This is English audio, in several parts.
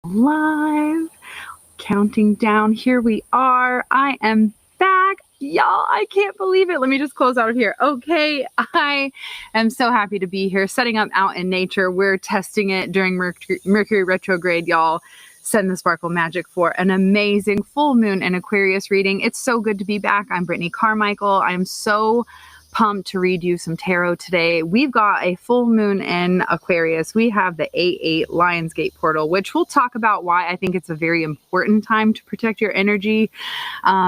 Live, counting down. Here we are. I am back. Y'all, I can't believe it. Let me just close out of here. Okay, I am so happy to be here, setting up out in nature. We're testing it during Mercury retrograde, y'all. Send the sparkle magic for an amazing full moon and Aquarius reading. It's so good to be back. I'm Brittney Carmichael. I'm so pumped to read you some tarot today. We've got a full moon in Aquarius. We have the 8/8 Lionsgate portal, which we'll talk about why I think it's a very important time to protect your energy,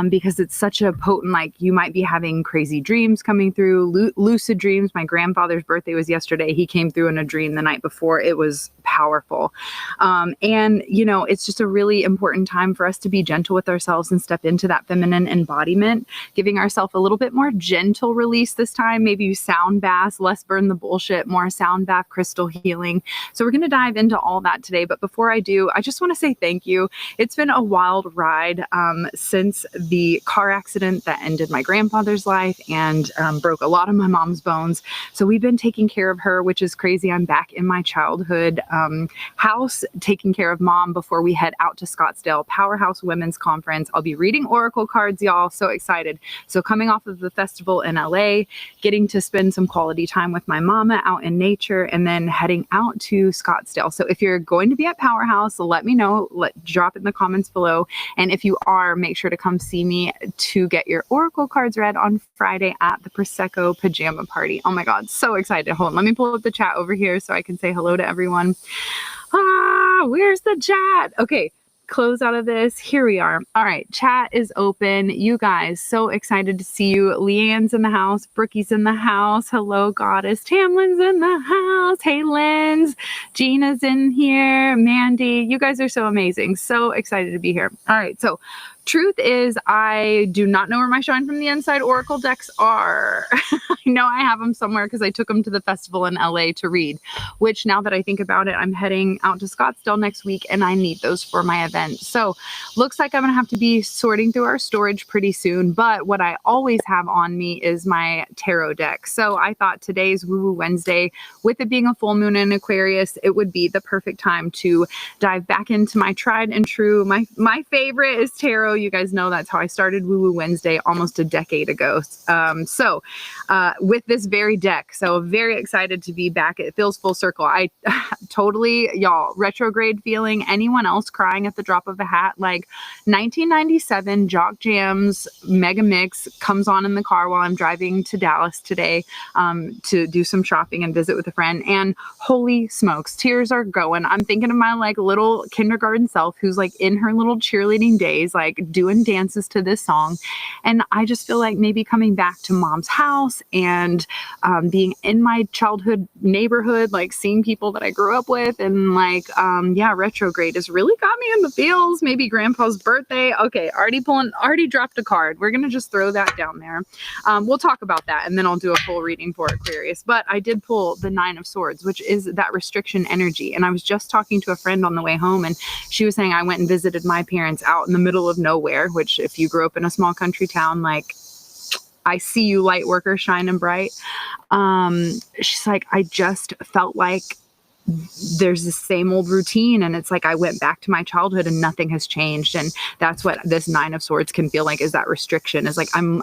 because it's such a potent, like you might be having crazy dreams coming through, lucid dreams. My grandfather's birthday was yesterday. He came through in a dream the night before. It was powerful. And, you know, it's just a really important time for us to be gentle with ourselves and step into that feminine embodiment, giving ourselves a little bit more gentle release this time. Maybe sound baths, less burn the bullshit, more sound bath, crystal healing. So we're going to dive into all that today. But before I do, I just want to say thank you. It's been a wild ride since the car accident that ended my grandfather's life and broke a lot of my mom's bones. So we've been taking care of her, which is crazy. I'm back in my childhood house, taking care of mom before we head out to Scottsdale Powerhouse Women's Conference. I'll be reading oracle cards, y'all. So excited. So coming off of the festival in LA, getting to spend some quality time with my mama out in nature, and then heading out to Scottsdale. So if you're going to be at Powerhouse, let me know. Drop it in the comments below. And if you are, make sure to come see me to get your oracle cards read on Friday at the Prosecco Pajama Party. Oh my God, so excited. Hold on, let me pull up the chat over here so I can say hello to everyone. Where's the chat? Okay. Close out of this. Here we are. All right. Chat is open. You guys, so excited to see you. Leanne's in the house. Brookie's in the house. Hello, Goddess. Tamlin's in the house. Hey, Linz. Gina's in here. Mandy. You guys are so amazing. So excited to be here. All right. So truth is, I do not know where my Shine from the Inside Oracle decks are. I know I have them somewhere because I took them to the festival in LA to read, which now that I think about it, I'm heading out to Scottsdale next week and I need those for my event. So looks like I'm going to have to be sorting through our storage pretty soon. But what I always have on me is my tarot deck. So I thought today's Woo Woo Wednesday, with it being a full moon in Aquarius, it would be the perfect time to dive back into my tried and true. My favorite is tarot. You guys know that's how I started Woo Woo Wednesday almost a decade ago. With this very deck, so very excited to be back. It feels full circle. I totally, y'all, retrograde feeling. Anyone else crying at the drop of a hat? Like 1997 Jock Jams Mega Mix comes on in the car while I'm driving to Dallas today to do some shopping and visit with a friend. And holy smokes, tears are going. I'm thinking of my like little kindergarten self who's like in her little cheerleading days, like doing dances to this song. And I just feel like maybe coming back to mom's house and being in my childhood neighborhood, like seeing people that I grew up with, and like, retrograde has really got me in the feels. Maybe grandpa's birthday. Okay, already dropped a card. We're going to just throw that down there. We'll talk about that and then I'll do a full reading for Aquarius. But I did pull the 9 of Swords, which is that restriction energy. And I was just talking to a friend on the way home and she was saying I went and visited my parents out in the middle of nowhere, which if you grew up in a small country town, like I see you light worker shining bright. She's like, I just felt like there's the same old routine. And it's like, I went back to my childhood and nothing has changed. And that's what this 9 of Swords can feel like, is that restriction. Is like, I'm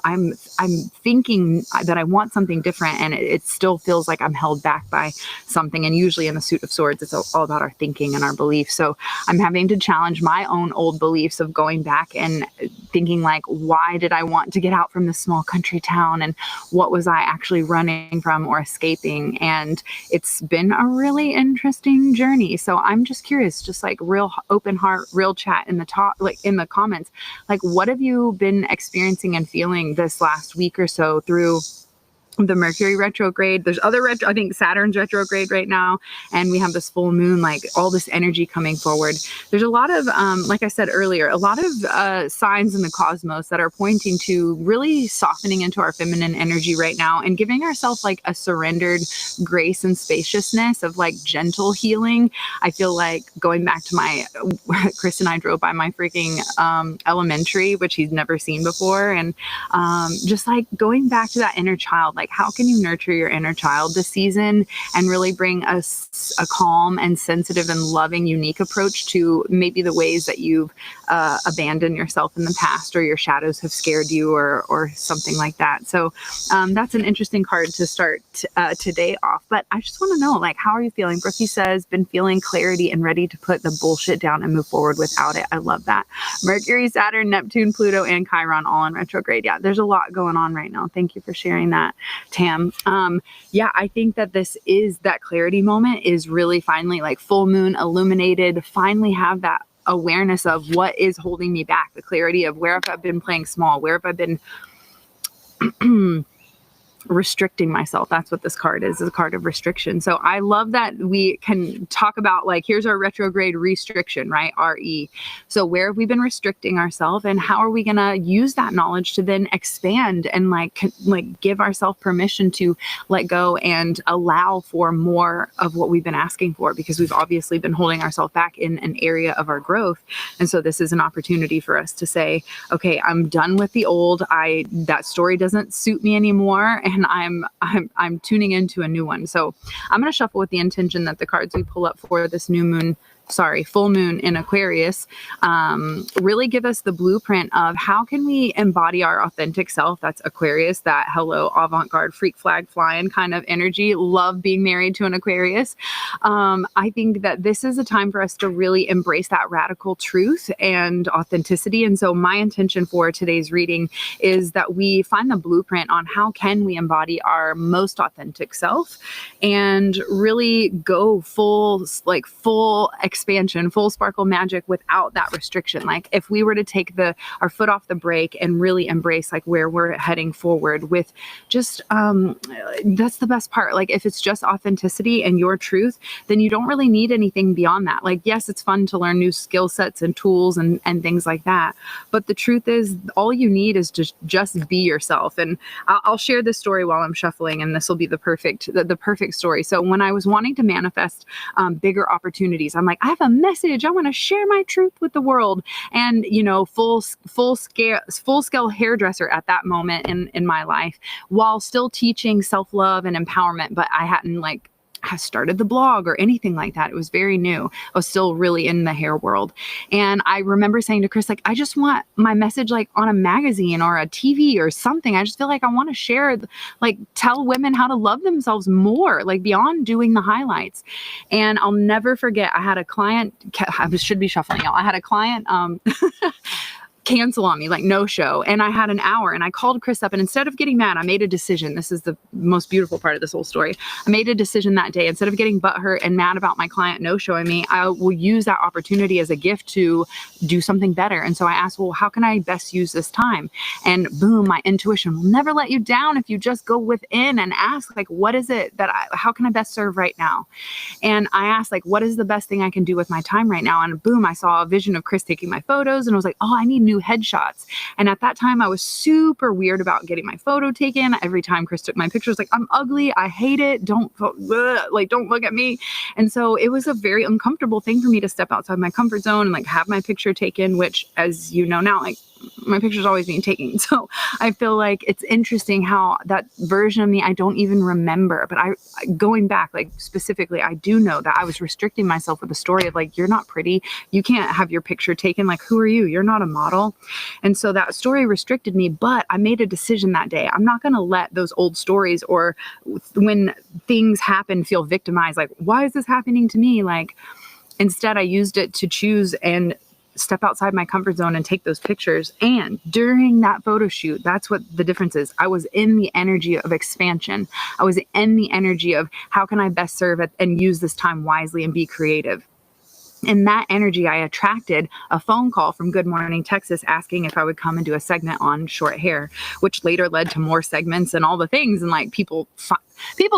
thinking that I want something different. And it still feels like I'm held back by something. And usually in the Suit of Swords, it's all about our thinking and our beliefs. So I'm having to challenge my own old beliefs of going back and thinking like, why did I want to get out from this small country town? And what was I actually running from or escaping? And it's been a really interesting journey. So I'm just curious, just like real open heart, real chat in the top, like in the comments, like what have you been experiencing and feeling this last week or so through the Mercury retrograde? There's other I think Saturn's retrograde right now, and we have this full moon, like all this energy coming forward. There's a lot of, like I said earlier, a lot of signs in the cosmos that are pointing to really softening into our feminine energy right now and giving ourselves like a surrendered grace and spaciousness of like gentle healing. I feel like going back to my, Chris and I drove by my freaking elementary, which he's never seen before. And just like going back to that inner child, like, how can you nurture your inner child this season and really bring a calm and sensitive and loving, unique approach to maybe the ways that you've abandoned yourself in the past, or your shadows have scared you, or something like that. So that's an interesting card to start today off. But I just want to know, like, how are you feeling? Brookie says, been feeling clarity and ready to put the bullshit down and move forward without it. I love that. Mercury, Saturn, Neptune, Pluto, and Chiron all in retrograde. Yeah, there's a lot going on right now. Thank you for sharing that, Tam. Yeah, I think that this is that clarity moment is really finally like full moon illuminated, finally have that awareness of what is holding me back, the clarity of where have I been playing small, where have I been restricting myself. That's what this card is a card of restriction. So I love that we can talk about, like, here's our retrograde restriction, right? RE. So where have we been restricting ourselves, and how are we going to use that knowledge to then expand and like give ourselves permission to let go and allow for more of what we've been asking for, because we've obviously been holding ourselves back in an area of our growth. And so this is an opportunity for us to say, okay, I'm done with the old. That story doesn't suit me anymore. And I'm tuning into a new one. So I'm going to shuffle with the intention that the cards we pull up for this full moon in Aquarius, really give us the blueprint of how can we embody our authentic self. That's Aquarius, that hello, avant-garde, freak flag flying kind of energy. Love being married to an Aquarius. I think that this is a time for us to really embrace that radical truth and authenticity. And so my intention for today's reading is that we find the blueprint on how can we embody our most authentic self and really go full expansion, full sparkle magic without that restriction. Like, if we were to take our foot off the brake and really embrace like where we're heading forward with just, that's the best part. Like, if it's just authenticity and your truth, then you don't really need anything beyond that. Like, yes, it's fun to learn new skill sets and tools and things like that. But the truth is, all you need is just be yourself. And I'll share this story while I'm shuffling, and this will be the perfect story. So when I was wanting to manifest bigger opportunities, I'm like, I have a message. I want to share my truth with the world. And, full scale hairdresser at that moment in my life, while still teaching self-love and empowerment. But I hadn't started the blog or anything like that. It was very new. I was still really in the hair world. And I remember saying to Chris, I just want my message on a magazine or a TV or something. I just feel like I want to share, tell women how to love themselves more, beyond doing the highlights. And I'll never forget, I had a client, I should be shuffling y'all. I had a client, cancel on me, no show. And I had an hour, and I called Chris up, and instead of getting mad, I made a decision. This is the most beautiful part of this whole story. I made a decision that day. Instead of getting butthurt and mad about my client no showing me, I will use that opportunity as a gift to do something better. And so I asked, well, how can I best use this time? And boom, my intuition will never let you down if you just go within and ask, what is it how can I best serve right now? And I asked, what is the best thing I can do with my time right now? And boom, I saw a vision of Chris taking my photos, and I was like, oh, I need new headshots. And at that time, I was super weird about getting my photo taken. Every time Chris took my pictures, I'm ugly, I hate it, don't look at me. And so it was a very uncomfortable thing for me to step outside my comfort zone and have my picture taken, which, as you know now, my picture's always being taken. So I feel like it's interesting how that version of me, I don't even remember, but going back, specifically, I do know that I was restricting myself with the story of you're not pretty. You can't have your picture taken. Who are you? You're not a model. And so that story restricted me, but I made a decision that day. I'm not going to let those old stories, or when things happen, feel victimized. Why is this happening to me? Instead, I used it to choose and step outside my comfort zone and take those pictures. And during that photo shoot, that's what the difference is. I was in the energy of expansion. I was in the energy of how can I best serve it and use this time wisely and be creative. In that energy, I attracted a phone call from Good Morning Texas asking if I would come and do a segment on short hair, which later led to more segments and all the things. And people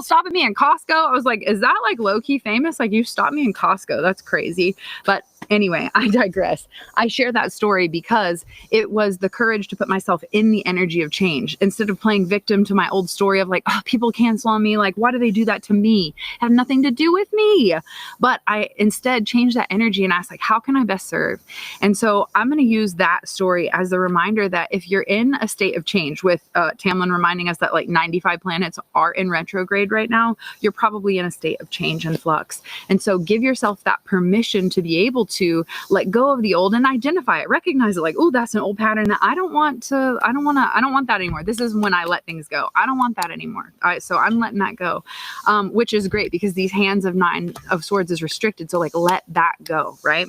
stopping me in Costco. I was like, is that low-key famous? You stopped me in Costco. That's crazy. But Anyway, I digress. I share that story because it was the courage to put myself in the energy of change instead of playing victim to my old story of like, oh, people cancel on me. Like, why do they do that to me? It had nothing to do with me. But I instead changed that energy and asked, like, how can I best serve? And so I'm going to use that story as a reminder that if you're in a state of change, with Tamlin reminding us that like 95 planets are in retrograde right now, you're probably in a state of change and flux. And so give yourself that permission to be able to let go of the old and identify it, recognize it, like, oh, that's an old pattern that I don't want that anymore. This is when I let things go. I don't want that anymore. So I'm letting that go, which is great because these hands of 9 of Swords is restricted. So like, let that go. Right.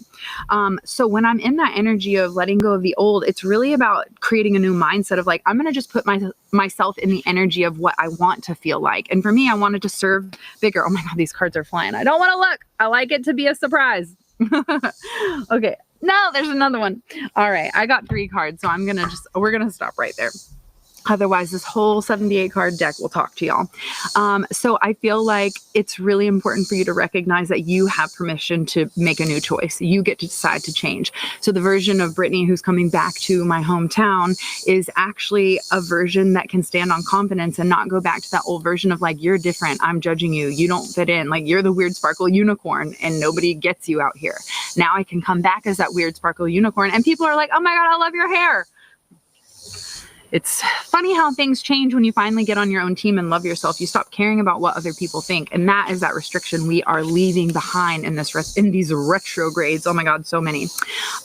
So when I'm in that energy of letting go of the old, it's really about creating a new mindset of like, I'm going to just put myself in the energy of what I want to feel like. And for me, I wanted to serve bigger. Oh my God, these cards are flying. I don't want to look. I like it to be a surprise. Okay. No, there's another one. All right. I got 3 cards. So we're going to stop right there. Otherwise, this whole 78 card deck will talk to y'all. So I feel like it's really important for you to recognize that you have permission to make a new choice. You get to decide to change. So the version of Brittney who's coming back to my hometown is actually a version that can stand on confidence and not go back to that old version of like, you're different. I'm judging you. You don't fit in. Like, you're the weird sparkle unicorn and nobody gets you out here. Now I can come back as that weird sparkle unicorn and people are like, oh my God, I love your hair. It's funny how things change when you finally get on your own team and love yourself. You stop caring about what other people think. And that is that restriction we are leaving behind in these retrogrades. Oh my God, so many.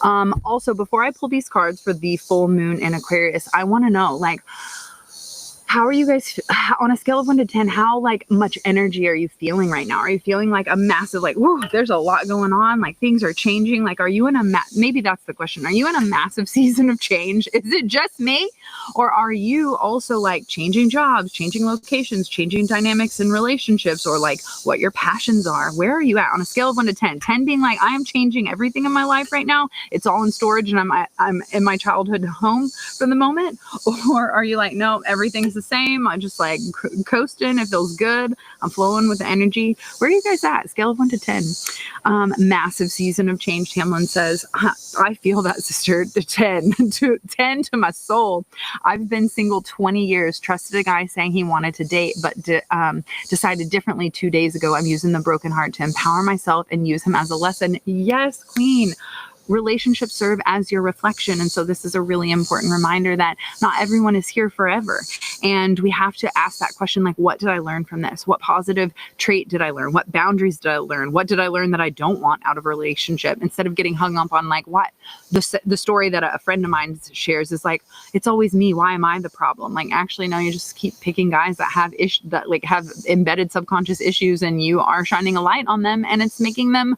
Also, before I pull these cards for the full moon in Aquarius, I want to know, like, how are you guys on a scale of 1 to 10? How like much energy are you feeling right now? Are you feeling like a massive, like, whoa, there's a lot going on. Like things are changing. Like, are you in maybe that's the question. Are you in a massive season of change? Is it just me? Or are you also like changing jobs, changing locations, changing dynamics in relationships, or like what your passions are? Where are you at on a scale of 1 to 10? 10 being like, I am changing everything in my life right now. It's all in storage and I'm in my childhood home for the moment. Or are you like, no, everything's the same. I'm just like coasting. It feels good. I'm flowing with the energy. Where are you guys at? Scale of 1 to 10. Massive season of change. Tamlin says, I feel that, sister. To 10 to my soul. I've been single 20 years, trusted a guy saying he wanted to date, but decided differently 2 days ago. I'm using the broken heart to empower myself and use him as a lesson. Yes, queen. Relationships serve as your reflection. And so this is a really important reminder that not everyone is here forever. And we have to ask that question, like, what did I learn from this? What positive trait did I learn? What boundaries did I learn? What did I learn that I don't want out of a relationship? Instead of getting hung up on like what the story that a friend of mine shares is like, it's always me. Why am I the problem? Like, actually, no, you just keep picking guys that have have embedded subconscious issues and you are shining a light on them and it's making them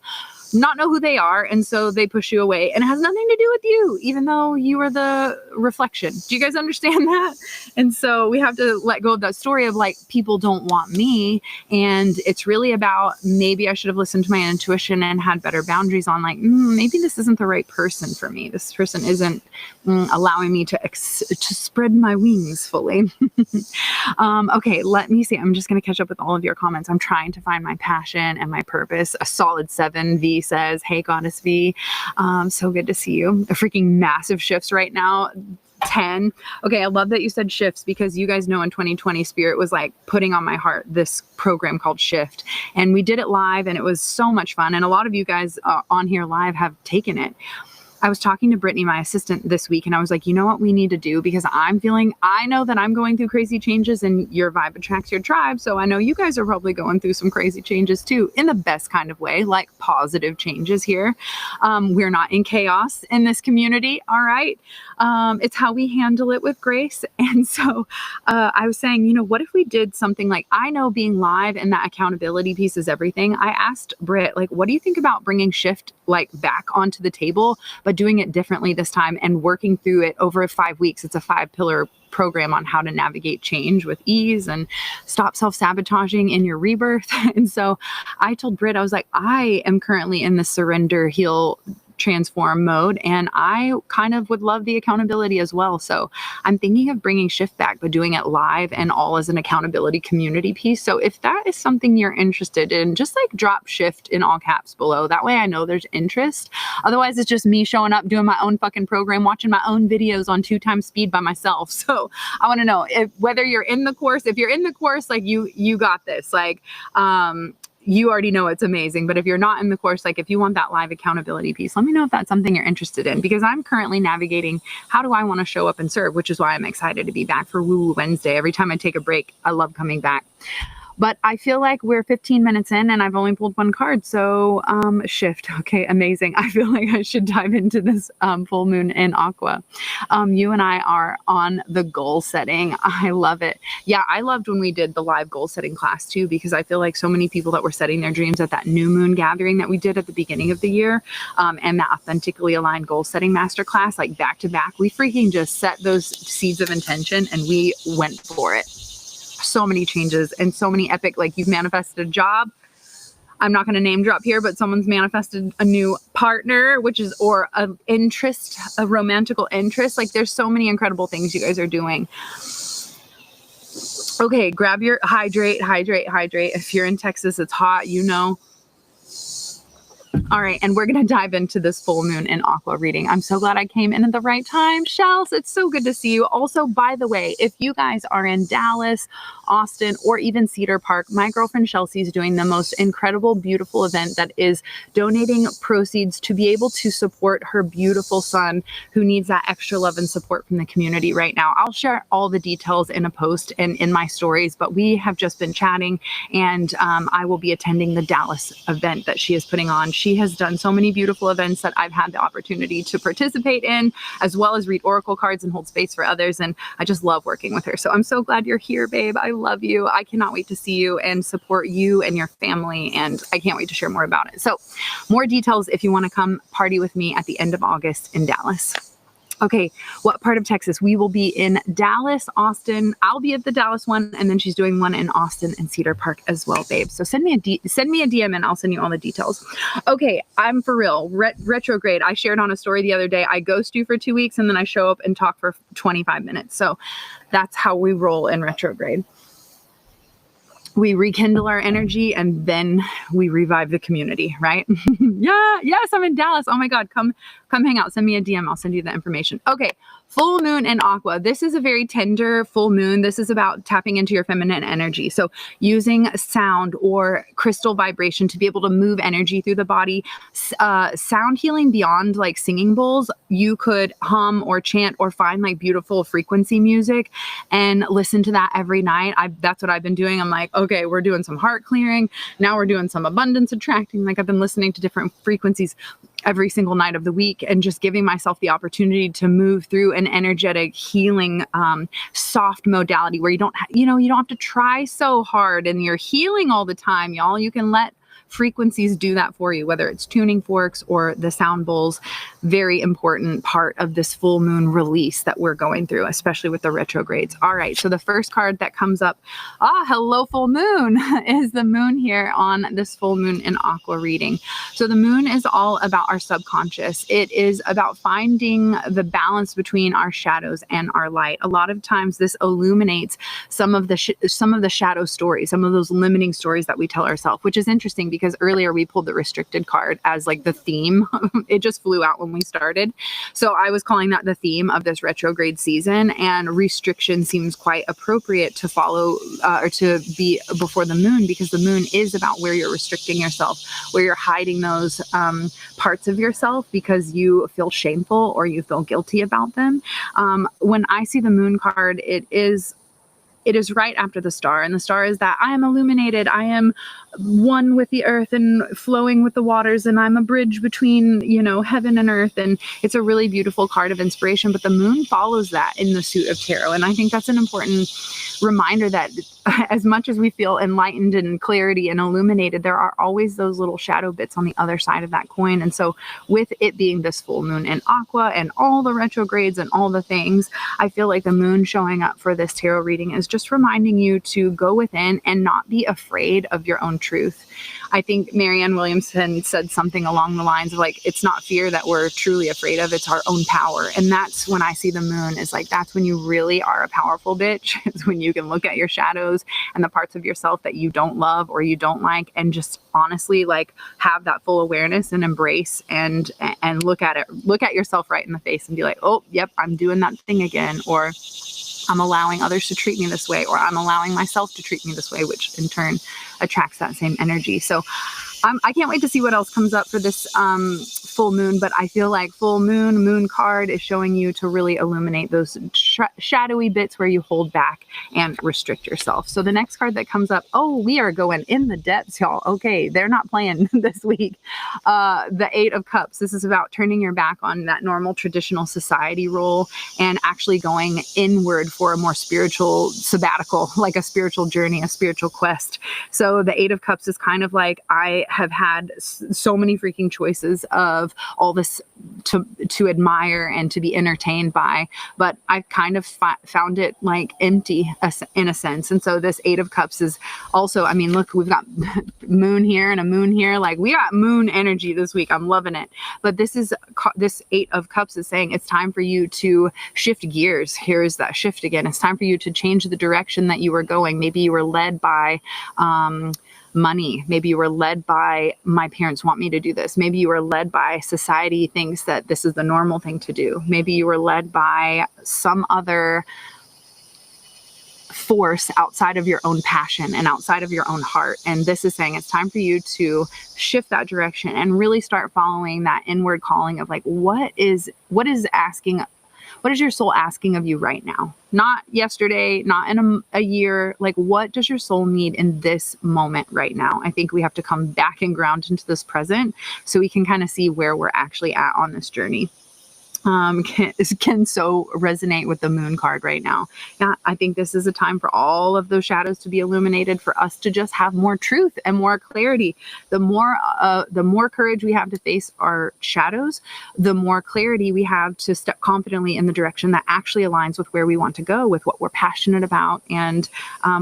not know who they are. And so they push you away and it has nothing to do with you, even though you are the reflection. Do you guys understand that? And so we have to let go of that story of like, people don't want me. And it's really about, maybe I should have listened to my intuition and had better boundaries on like, maybe this isn't the right person for me. This person isn't allowing me to spread my wings fully. Okay, let me see. I'm just going to catch up with all of your comments. I'm trying to find my passion and my purpose. A solid 7. V says, hey, Goddess V. So good to see you. A freaking massive shifts right now. 10. Okay, I love that you said shifts because you guys know in 2020 Spirit was like putting on my heart this program called Shift. And we did it live and it was so much fun. And a lot of you guys on here live have taken it. I was talking to Brittney, my assistant, this week, and I was like, you know what we need to do? Because I know that I'm going through crazy changes and your vibe attracts your tribe. So I know you guys are probably going through some crazy changes too, in the best kind of way, like positive changes here. We're not in chaos in this community. All right. It's how we handle it with grace. And so I was saying, you know, what if we did something like, I know being live and that accountability piece is everything. I asked Britt, like, what do you think about bringing Shift like back onto the table, but doing it differently this time and working through it over 5 weeks? It's a 5-pillar program on how to navigate change with ease and stop self-sabotaging in your rebirth. And so I told Britt, I was like, I am currently in the surrender heal transform mode, and I kind of would love the accountability as well. So I'm thinking of bringing Shift back, but doing it live and all as an accountability community piece. So if that is something you're interested in, just like drop Shift in all caps below. That way I know there's interest. Otherwise, it's just me showing up, doing my own fucking program, watching my own videos on 2x speed by myself. So I want to know whether you're in the course. If you're in the course, like you got this. Like, you already know it's amazing. But if you're not in the course, like if you want that live accountability piece, let me know if that's something you're interested in, because I'm currently navigating how do I want to show up and serve, which is why I'm excited to be back for Woo Woo Wednesday. Every time I take a break, I love coming back. But I feel like we're 15 minutes in and I've only pulled one card. So Shift. Okay, amazing. I feel like I should dive into this full moon in Aqua. You and I are on the goal setting. I love it. Yeah, I loved when we did the live goal setting class too, because I feel like so many people that were setting their dreams at that new moon gathering that we did at the beginning of the year, and that authentically aligned goal setting masterclass, like back to back, we freaking just set those seeds of intention and we went for it. So many changes and so many epic, like you've manifested a job. I'm not going to name drop here, but someone's manifested a new partner, or an interest, a romantical interest. Like there's so many incredible things you guys are doing. Okay, grab your hydrate. If you're in Texas, it's hot, you know. All right, and we're going to dive into this full moon in Aqua reading. I'm so glad I came in at the right time. Shells, it's so good to see you. Also, by the way, if you guys are in Dallas, Austin, or even Cedar Park, my girlfriend Chelsea is doing the most incredible, beautiful event that is donating proceeds to be able to support her beautiful son who needs that extra love and support from the community right now. I'll share all the details in a post and in my stories, but we have just been chatting, and I will be attending the Dallas event that she is putting on. She has done so many beautiful events that I've had the opportunity to participate in, as well as read oracle cards and hold space for others. And I just love working with her. So I'm so glad you're here, babe. I love you. I cannot wait to see you and support you and your family. And I can't wait to share more about it. So more details if you want to come party with me at the end of August in Dallas. Okay, what part of Texas? We will be in Dallas, Austin. I'll be at the Dallas one, and then she's doing one in Austin and Cedar Park as well, babe. So send me a DM and I'll send you all the details. Okay, I'm for real. Retrograde. I shared on a story the other day. I ghost you for 2 weeks and then I show up and talk for 25 minutes. So that's how we roll in retrograde. We rekindle our energy and then we revive the community, right? Yeah, yes, I'm in Dallas. Oh my God, come hang out. Send me a DM. I'll send you the information. Okay, full moon in Aqua. This is a very tender full moon. This is about tapping into your feminine energy. So using sound or crystal vibration to be able to move energy through the body. Sound healing beyond like singing bowls. You could hum or chant or find like beautiful frequency music and listen to that every night. That's what I've been doing. I'm like, okay, we're doing some heart clearing. Now we're doing some abundance attracting. Like I've been listening to different frequencies every single night of the week and just giving myself the opportunity to move through an energetic healing, soft modality where you don't have to try so hard and you're healing all the time, y'all. You can let frequencies do that for you, whether it's tuning forks or the sound bowls. Very important part of this full moon release that we're going through, especially with the retrogrades. All right, so the first card that comes up, hello full moon, is the moon here on this full moon in Aqua reading. So the moon is all about our subconscious. It is about finding the balance between our shadows and our light. A lot of times this illuminates some of the shadow stories, some of those limiting stories that we tell ourselves, which is interesting because earlier we pulled the restricted card as like the theme. It just flew out when we started. So I was calling that the theme of this retrograde season, and restriction seems quite appropriate to follow or to be before the moon, because the moon is about where you're restricting yourself, where you're hiding those parts of yourself because you feel shameful or you feel guilty about them. When I see the moon card, it is right after the star, and the star is that I am illuminated. I am one with the earth and flowing with the waters, and I'm a bridge between, heaven and earth. And it's a really beautiful card of inspiration, but the moon follows that in the suit of tarot. And I think that's an important reminder that as much as we feel enlightened and clarity and illuminated, there are always those little shadow bits on the other side of that coin. And so with it being this full moon in Aqua and all the retrogrades and all the things, I feel like the moon showing up for this tarot reading is just reminding you to go within and not be afraid of your own truth. I think Marianne Williamson said something along the lines of like, it's not fear that we're truly afraid of, it's our own power. And that's when I see the moon is like, that's when you really are a powerful bitch. It's when you can look at your shadows and the parts of yourself that you don't love or you don't like, and just honestly like have that full awareness and embrace and look at yourself right in the face and be like, oh, yep, I'm doing that thing again. Or I'm allowing others to treat me this way, or I'm allowing myself to treat me this way, which in turn attracts that same energy. So I can't wait to see what else comes up for this full moon, but I feel like full moon card is showing you to really illuminate those shadowy bits where you hold back and restrict yourself. So the next card that comes up, oh, we are going in the depths, y'all. Okay, they're not playing this week. The Eight of Cups. This is about turning your back on that normal traditional society role and actually going inward for a more spiritual sabbatical, like a spiritual journey, a spiritual quest. So the Eight of Cups is kind of like, I have had so many freaking choices of all this to admire and to be entertained by, but I've kind of found it like empty in a sense. And so this Eight of Cups is also, I mean, look, we've got moon here and a moon here. Like we got moon energy this week. I'm loving it. But this Eight of Cups is saying it's time for you to shift gears. Here's that shift again. It's time for you to change the direction that you were going. Maybe you were led by, money. Maybe you were led by, my parents want me to do this. Maybe you were led by society thinks that this is the normal thing to do. Maybe you were led by some other force outside of your own passion and outside of your own heart. And this is saying it's time for you to shift that direction and really start following that inward calling of like, what is your soul asking of you right now? Not yesterday, not in a year. Like, what does your soul need in this moment right now? I think we have to come back and ground into this present so we can kind of see where we're actually at on this journey. Can so resonate with the moon card right now. Yeah, I think this is a time for all of those shadows to be illuminated, for us to just have more truth and more clarity. The more courage we have to face our shadows, the more clarity we have to step confidently in the direction that actually aligns with where we want to go, with what we're passionate about, and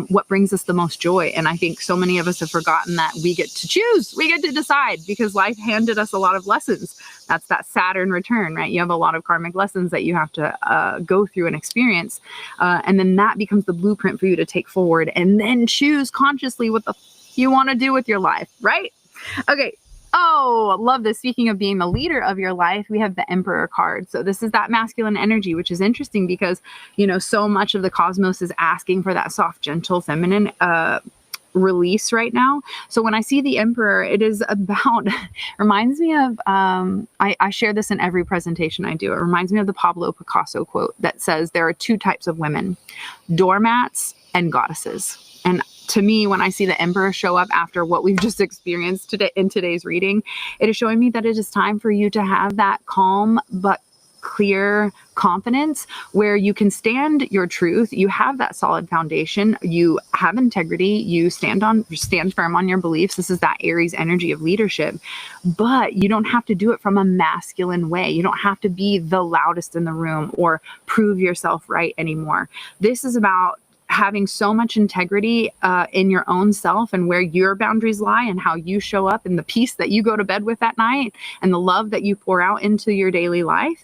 what brings us the most joy. And I think so many of us have forgotten that we get to choose, we get to decide, because life handed us a lot of lessons. That's that Saturn return, right? You have a lot of karmic lessons that you have to go through and experience. And then that becomes the blueprint for you to take forward and then choose consciously what the you want to do with your life, right? Okay. Oh, love this. Speaking of being the leader of your life, we have the Emperor card. So this is that masculine energy, which is interesting because, you know, so much of the cosmos is asking for that soft, gentle, feminine, release right now. So when I see the Emperor, it is about, reminds me of, I share this in every presentation I do. It reminds me of the Pablo Picasso quote that says there are two types of women, doormats and goddesses. And to me, when I see the Emperor show up after what we've just experienced today in today's reading, it is showing me that it is time for you to have that calm but clear confidence where you can stand your truth. You have that solid foundation. You have integrity. You stand firm on your beliefs. This is that Aries energy of leadership, but you don't have to do it from a masculine way. You don't have to be the loudest in the room or prove yourself right anymore. This is about having so much integrity in your own self and where your boundaries lie and how you show up and the peace that you go to bed with that night and the love that you pour out into your daily life.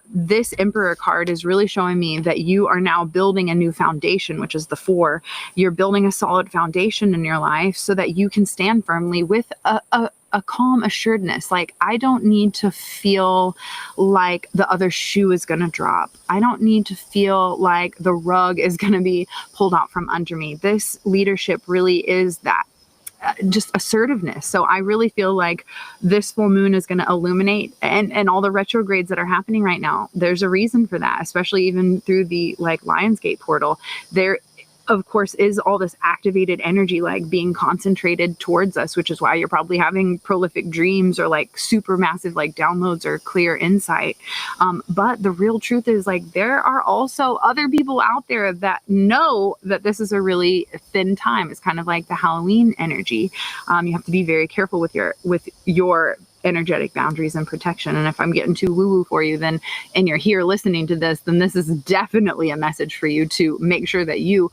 This Emperor card is really showing me that you are now building a new foundation, which is the 4. You're building a solid foundation in your life so that you can stand firmly with a calm assuredness. Like, I don't need to feel like the other shoe is going to drop. I don't need to feel like the rug is going to be pulled out from under me. This leadership really is that just assertiveness. So I really feel like this full moon is going to illuminate and all the retrogrades that are happening right now. There's a reason for that, especially even through the like Lionsgate portal. There of course, is all this activated energy like being concentrated towards us, which is why you're probably having prolific dreams or like super massive like downloads or clear insight. But the real truth is like there are also other people out there that know that this is a really thin time. It's kind of like the Halloween energy. You have to be very careful with your energetic boundaries and protection. And if I'm getting too woo-woo for you, then, and you're here listening to this, then this is definitely a message for you to make sure that you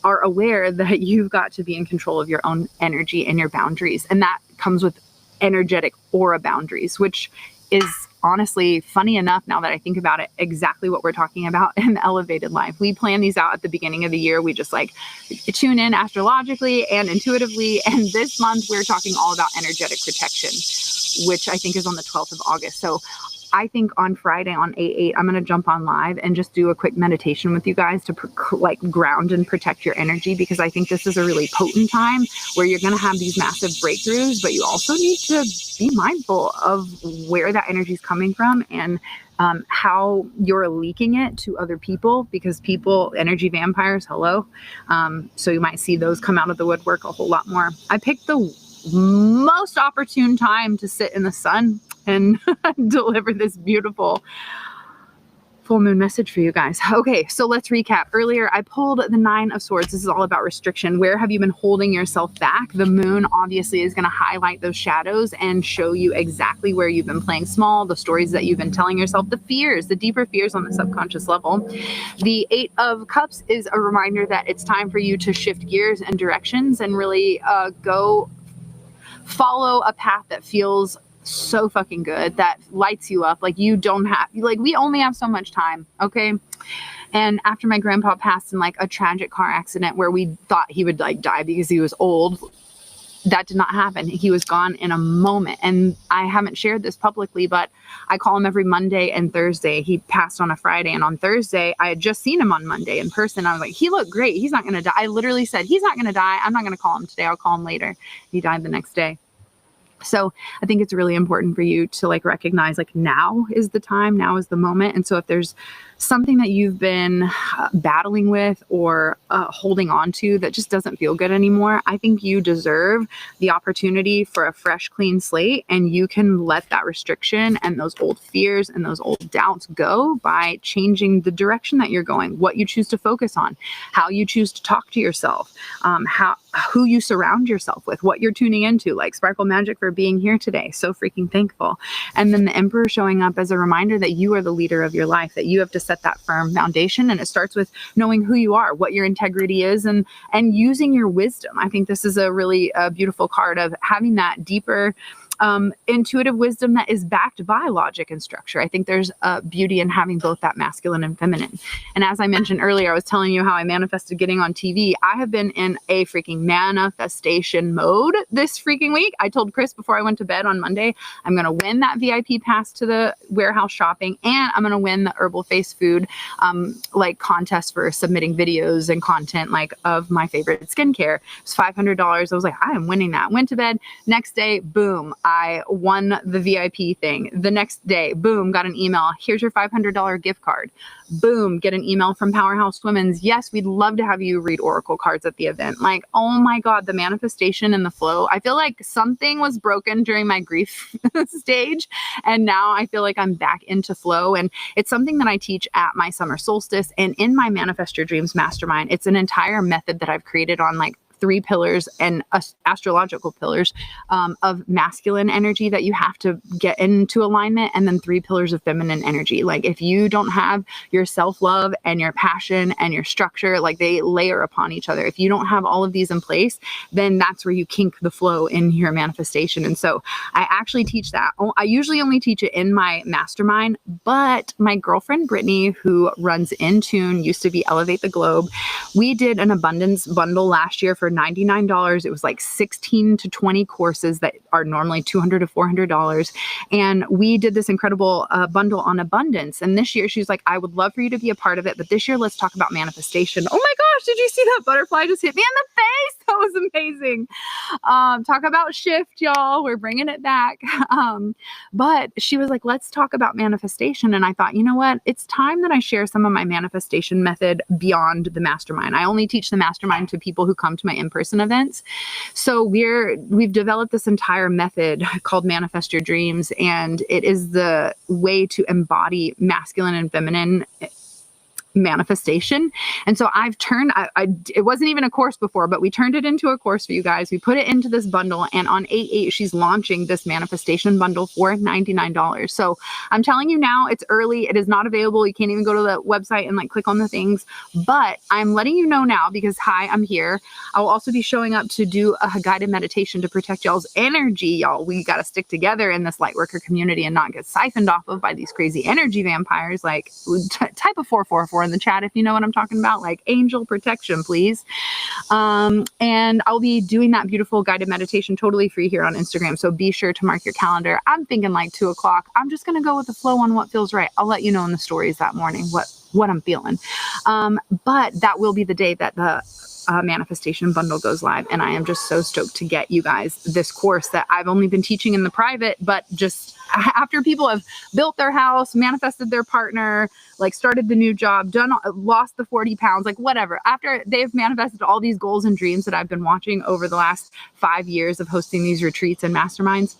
are aware that you've got to be in control of your own energy and your boundaries. And that comes with energetic aura boundaries, which is honestly, funny enough, now that I think about it, exactly what we're talking about in the elevated life. We plan these out at the beginning of the year. We just like tune in astrologically and intuitively. And this month we're talking all about energetic protection, which I think is on the 12th of August. So I think on Friday on 8/8, I'm going to jump on live and just do a quick meditation with you guys to like ground and protect your energy, because I think this is a really potent time where you're going to have these massive breakthroughs, but you also need to be mindful of where that energy is coming from and how you're leaking it to other people, because people, energy vampires, hello. So you might see those come out of the woodwork a whole lot more. I picked the most opportune time to sit in the sun and deliver this beautiful full moon message for you guys. Okay, so let's recap. Earlier, I pulled the 9 of Swords. This is all about restriction. Where have you been holding yourself back? The moon obviously is going to highlight those shadows and show you exactly where you've been playing small, the stories that you've been telling yourself, the fears, the deeper fears on the subconscious level. The 8 of Cups is a reminder that it's time for you to shift gears and directions and really go follow a path that feels so fucking good, that lights you up. Like you don't have, like we only have so much time, okay? And after my grandpa passed in like a tragic car accident where we thought he would like die because he was old, that did not happen. He was gone in a moment. And I haven't shared this publicly, but I call him every Monday and Thursday. He passed on a Friday, and on Thursday, I had just seen him on Monday in person. I was like, he looked great. He's not going to die. I literally said, he's not going to die. I'm not going to call him today. I'll call him later. He died the next day. So I think it's really important for you to like recognize like now is the time, now is the moment. And so if there's something that you've been battling with or holding on to that just doesn't feel good anymore, I think you deserve the opportunity for a fresh, clean slate, and you can let that restriction and those old fears and those old doubts go by changing the direction that you're going, what you choose to focus on, how you choose to talk to yourself, who you surround yourself with, what you're tuning into, like Sparkle Magic for being here today. So freaking thankful. And then the Emperor showing up as a reminder that you are the leader of your life, that you have to set that firm foundation. And it starts with knowing who you are, what your integrity is, and using your wisdom. I think this is a really beautiful card of having that deeper intuitive wisdom that is backed by logic and structure. I think there's a beauty in having both that masculine and feminine. And as I mentioned earlier, I was telling you how I manifested getting on TV. I have been in a freaking manifestation mode this freaking week. I told Chris before I went to bed on Monday, I'm going to win that VIP pass to the warehouse shopping, and I'm going to win the Herbal Face Food like contest for submitting videos and content like of my favorite skincare. It was $500. I was like, I am winning that. Went to bed. Next day, boom, I won the VIP thing. The next day, boom, got an email. Here's your $500 gift card. Boom, get an email from Powerhouse Women's. Yes, we'd love to have you read oracle cards at the event. Like, oh my God, the manifestation and the flow. I feel like something was broken during my grief stage. And now I feel like I'm back into flow. And it's something that I teach at my Summer Solstice and in my Manifest Your Dreams Mastermind. It's an entire method that I've created on like 3 pillars and astrological pillars of masculine energy that you have to get into alignment, and then 3 pillars of feminine energy. Like if you don't have your self-love and your passion and your structure, like they layer upon each other. If you don't have all of these in place, then that's where you kink the flow in your manifestation. And so I actually teach that. I usually only teach it in my mastermind, but my girlfriend Brittney, who runs Intune, used to be Elevate the Globe. We did an abundance bundle last year for $99. It was like 16 to 20 courses that are normally $200 to $400. And we did this incredible bundle on abundance. And this year she's like, I would love for you to be a part of it, but this year let's talk about manifestation. Oh my gosh, did you see that butterfly just hit me in the face? That was amazing. Talk about shift, y'all. We're bringing it back. But she was like, let's talk about manifestation. And I thought, you know what? It's time that I share some of my manifestation method beyond the mastermind. I only teach the mastermind to people who come to my in-person events. So we've developed this entire method called Manifest Your Dreams, and it is the way to embody masculine and feminine manifestation. And so I've turned, it wasn't even a course before, but we turned it into a course for you guys. We put it into this bundle, and on 8/8, she's launching this manifestation bundle for $99. So I'm telling you now, it's early. It is not available. You can't even go to the website and like click on the things, but I'm letting you know now because hi, I'm here. I will also be showing up to do a guided meditation to protect y'all's energy. Y'all, we got to stick together in this lightworker community and not get siphoned off of by these crazy energy vampires. Like type of 444 in the chat if you know what I'm talking about, like angel protection, please. And I'll be doing that beautiful guided meditation totally free here on Instagram. So be sure to mark your calendar. I'm thinking like 2 o'clock. I'm just going to go with the flow on what feels right. I'll let you know in the stories that morning what I'm feeling. But that will be the day that the manifestation bundle goes live. And I am just so stoked to get you guys this course that I've only been teaching in the private, but just after people have built their house, manifested their partner, like started the new job, lost the 40 pounds, like whatever. After they've manifested all these goals and dreams that I've been watching over the last 5 years of hosting these retreats and masterminds,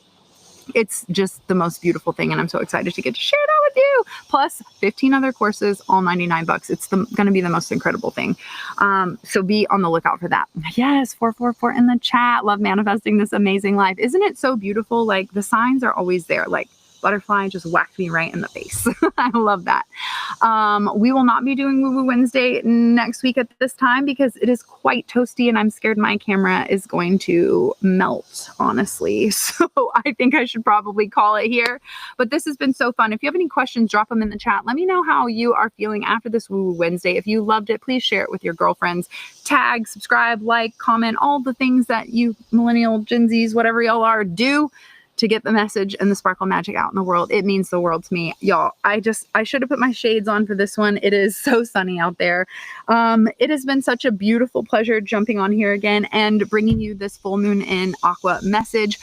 it's just the most beautiful thing. And I'm so excited to get to share that with you. Plus 15 other courses, all $99. It's going to be the most incredible thing. So be on the lookout for that. Yes, 444 in the chat. Love manifesting this amazing life. Isn't it so beautiful? Like the signs are always there. Like butterfly just whacked me right in the face. I love that. We will not be doing Woo Woo Wednesday next week at this time because it is quite toasty and I'm scared my camera is going to melt, honestly. So I think I should probably call it here. But this has been so fun. If you have any questions, drop them in the chat. Let me know how you are feeling after this Woo Woo Wednesday. If you loved it, please share it with your girlfriends. Tag, subscribe, like, comment, all the things that you millennial Gen Zs, whatever y'all are, do to get the message and the sparkle magic out in the world. It means the world to me. Y'all, I should have put my shades on for this one. It is so sunny out there. It has been such a beautiful pleasure jumping on here again and bringing you this full moon in Aqua message.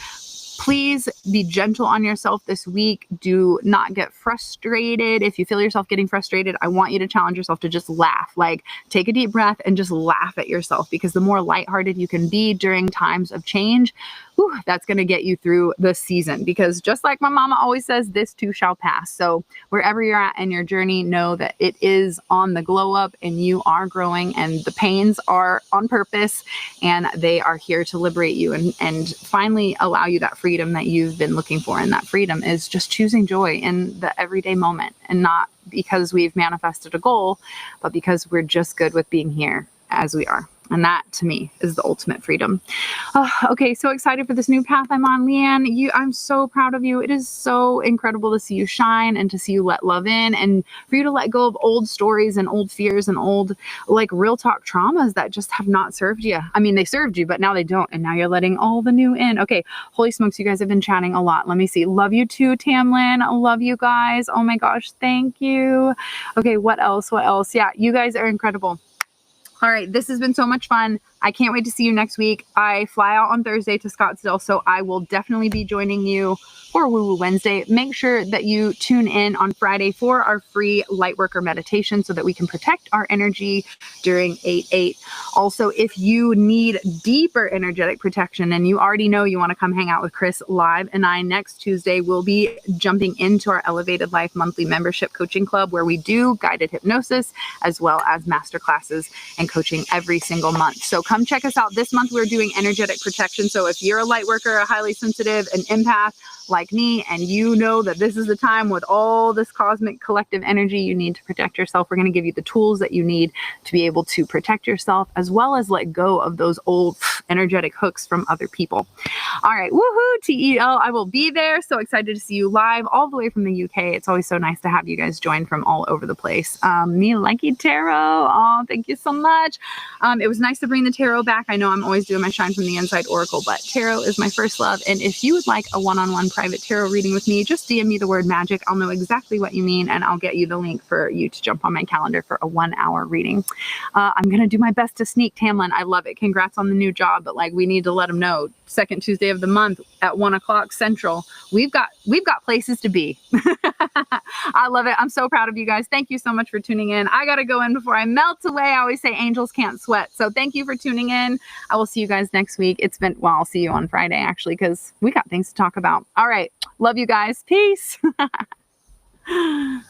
Please be gentle on yourself this week. Do not get frustrated. If you feel yourself getting frustrated, I want you to challenge yourself to just laugh. Like take a deep breath and just laugh at yourself, because the more lighthearted you can be during times of change, that's going to get you through the season. Because just like my mama always says, this too shall pass. So wherever you're at in your journey, know that it is on the glow up and you are growing, and the pains are on purpose and they are here to liberate you and finally allow you that freedom that you've been looking for. And that freedom is just choosing joy in the everyday moment, and not because we've manifested a goal, but because we're just good with being here as we are. And that, to me, is the ultimate freedom. Okay, so excited for this new path I'm on. Leanne, I'm so proud of you. It is so incredible to see you shine and to see you let love in, and for you to let go of old stories and old fears and old, like, real talk traumas that just have not served you. I mean, they served you, but now they don't. And now you're letting all the new in. Okay, holy smokes, you guys have been chatting a lot. Let me see. Love you too, Tamlin. I love you guys. Oh my gosh, thank you. Okay, what else? What else? Yeah, you guys are incredible. All right, this has been so much fun. I can't wait to see you next week. I fly out on Thursday to Scottsdale, so I will definitely be joining you for Woo Woo Wednesday. Make sure that you tune in on Friday for our free Lightworker meditation so that we can protect our energy during 8/8. Also, if you need deeper energetic protection and you already know you want to come hang out with Chris live and I next Tuesday, we'll be jumping into our Elevated Life monthly membership coaching club, where we do guided hypnosis as well as master classes and coaching every single month. So come check us out. This month we're doing energetic protection. So if you're a light worker, a highly sensitive, an empath like me, and you know that this is the time with all this cosmic collective energy you need to protect yourself, we're going to give you the tools that you need to be able to protect yourself, as well as let go of those old energetic hooks from other people. All right, woohoo, TEL, I will be there. So excited to see you live all the way from the UK. It's always so nice to have you guys join from all over the place. Me likey tarot. Oh, thank you so much. It was nice to bring the tarot back. I know I'm always doing my Shine from the Inside Oracle, but tarot is my first love. And if you would like a one-on-one private tarot reading with me, just DM me the word magic. I'll know exactly what you mean, and I'll get you the link for you to jump on my calendar for a 1-hour reading. I'm going to do my best to sneak. Tamlin, I love it. Congrats on the new job, but like, we need to let them know. Second Tuesday of the month at 1 o'clock Central. We've got places to be. I love it. I'm so proud of you guys. Thank you so much for tuning in. I got to go in before I melt away. I always say angels can't sweat. So thank you for tuning in. I will see you guys next week. I'll see you on Friday, actually, because we got things to talk about. All right. Love you guys. Peace. Bye.